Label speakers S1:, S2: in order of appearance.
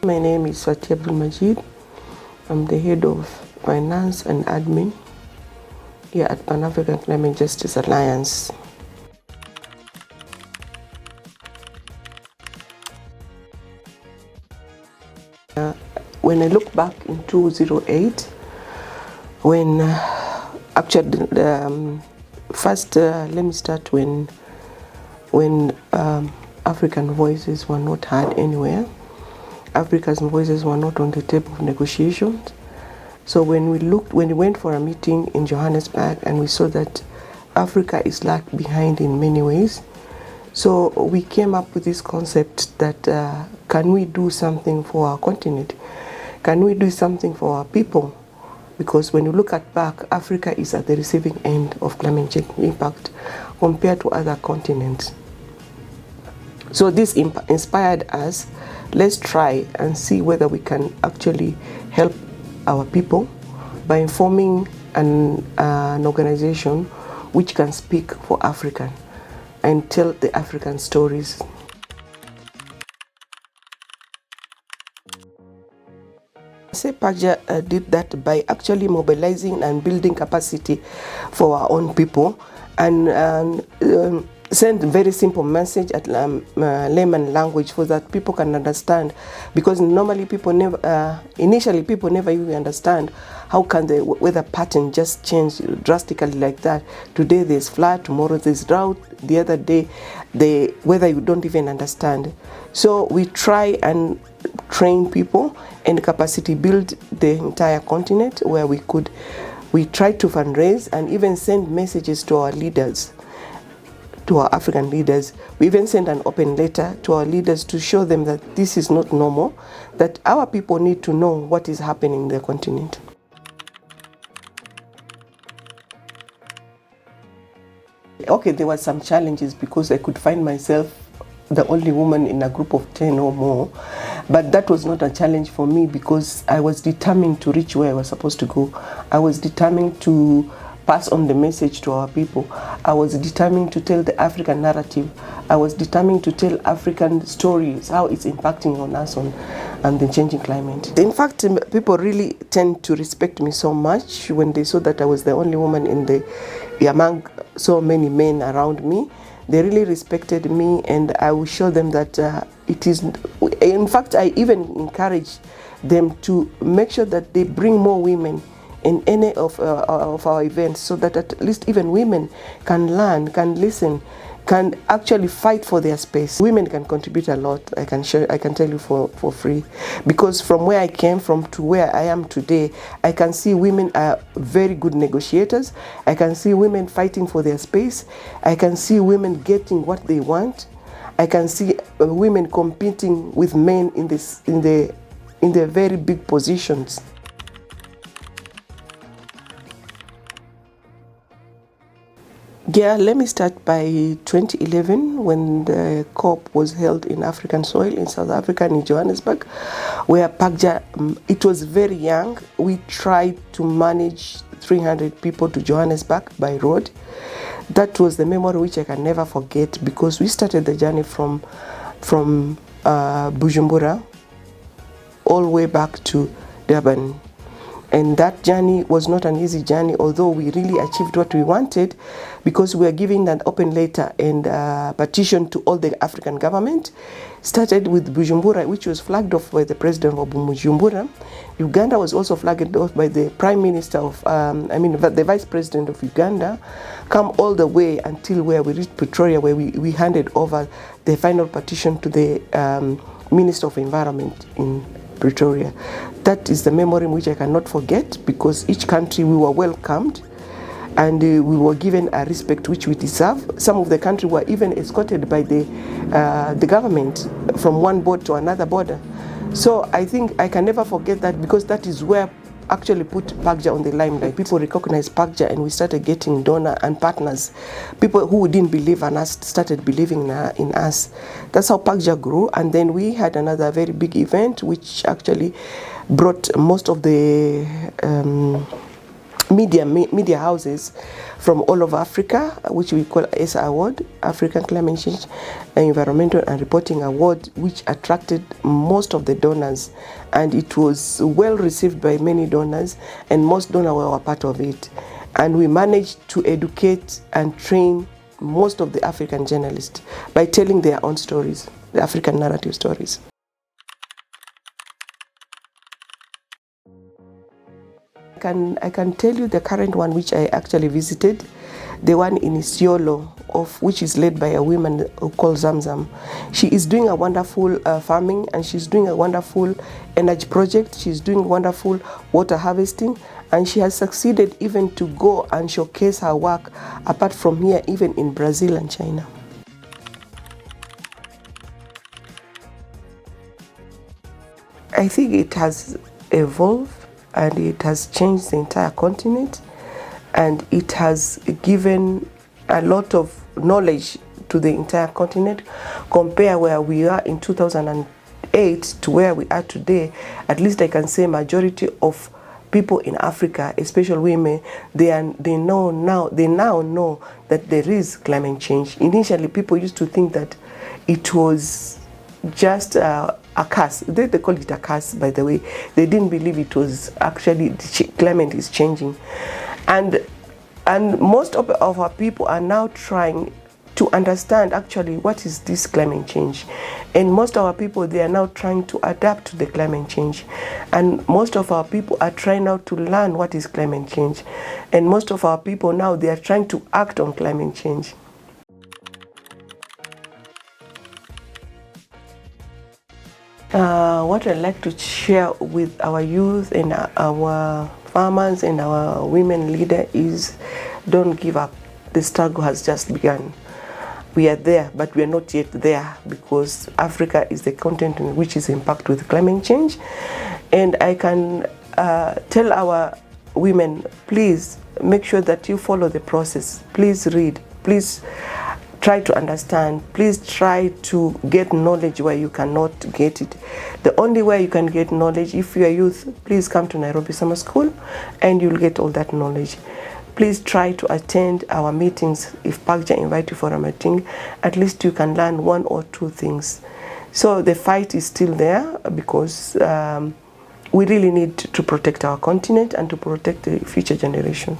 S1: My name is Fathiya Abdulmajid. I'm the head of finance and admin here at Pan-African Climate Justice Alliance. When I look back in 2008, when actually first let me start when African voices were not heard anywhere. Africa's voices were not on the table of negotiations. So when we went for a meeting in Johannesburg and we saw that Africa is lag behind in many ways, so we came up with this concept that can we do something for our continent? Can we do something for our people? Because when you look at back, Africa is at the receiving end of climate change impact compared to other continents. So this inspired us. Let's try and see whether we can actually help our people by informing an organization which can speak for African and tell the African stories. PACJA did that by actually mobilizing and building capacity for our own people and send very simple message at layman language so that people can understand, because normally people never, initially people never even understand how can the weather pattern just change drastically like that. Today there's flood, tomorrow there's drought, the other day the weather you don't even understand. So we try and train people and capacity build the entire continent where we try to fundraise and even send messages to our leaders, to our African leaders. We even send an open letter to our leaders to show them that this is not normal, that our people need to know what is happening in the continent. Okay, there were some challenges because I could find myself the only woman in a group of 10 or more, but that was not a challenge for me because I was determined to reach where I was supposed to go. I was determined to pass on the message to our people. I was determined to tell the African narrative. I was determined to tell African stories, how it's impacting on us and the changing climate. In fact, people really tend to respect me so much when they saw that I was the only woman among so many men around me. They really respected me, and I will show them that it is. In fact, I even encourage them to make sure that they bring more women in any of our events, so that at least even women can learn, can listen, can actually fight for their space. Women can contribute a lot. I can tell you for free, because from where I came from to where I am today, I can see women are very good negotiators. I can see women fighting for their space. I can see women getting what they want. I can see women competing with men in the very big positions. Yeah, let me start by 2011 when the COP was held in African soil in South Africa, in Johannesburg, where PACJA, it was very young. We tried to manage 300 people to Johannesburg by road. That was the memory which I can never forget, because we started the journey from Bujumbura all the way back to Durban. And that journey was not an easy journey, although we really achieved what we wanted, because we are giving an open letter and petition to all the African government. Started with Bujumbura, which was flagged off by the president of Bujumbura. Uganda was also flagged off by the prime minister of, the vice president of Uganda. Come all the way until where we reached Pretoria, where we handed over the final petition to the Minister of Environment in Pretoria. That is the memory which I cannot forget, because each country we were welcomed and we were given a respect which we deserve. Some of the country were even escorted by the government from one border to another border. So I think I can never forget that, because that is where actually put PACJA on the limelight. People recognized PACJA and we started getting donors and partners. People who didn't believe in us started believing in us. That's how PACJA grew. And then we had another very big event which actually brought most of the media houses from all over Africa, which we call ACE Award, African Climate Change Environmental and Reporting Award, which attracted most of the donors, and it was well received by many donors, and most donors were a part of it. And we managed to educate and train most of the African journalists by telling their own stories, the African narrative stories. I can tell you the current one which I actually visited, the one in Isiolo, which is led by a woman called Zamzam. She is doing a wonderful farming, and she's doing a wonderful energy project. She's doing wonderful water harvesting, and she has succeeded even to go and showcase her work apart from here, even in Brazil and China. I think it has evolved, and it has changed the entire continent, and it has given a lot of knowledge to the entire continent. Compare where we are in 2008 to where we are today, at least I can say majority of people in Africa, especially women, they now know that there is climate change. Initially, people used to think that it was just a curse. They call it a curse, by the way. They didn't believe it was actually climate is changing. And most of our people are now trying to understand actually what is this climate change. And most of our people, they are now trying to adapt to the climate change. And most of our people are trying now to learn what is climate change. And most of our people now, they are trying to act on climate change. What I'd like to share with our youth and our farmers and our women leaders is, don't give up. The struggle has just begun. We are there, but we are not yet there, because Africa is the continent which is impacted with climate change. And I can tell our women, please make sure that you follow the process. Please read. Please try to understand. Please try to get knowledge where you cannot get it. The only way you can get knowledge, if you are youth, please come to Nairobi Summer School and you'll get all that knowledge. Please try to attend our meetings. If PACJA invite you for a meeting, at least you can learn one or two things. So the fight is still there, because we really need to protect our continent and to protect the future generation.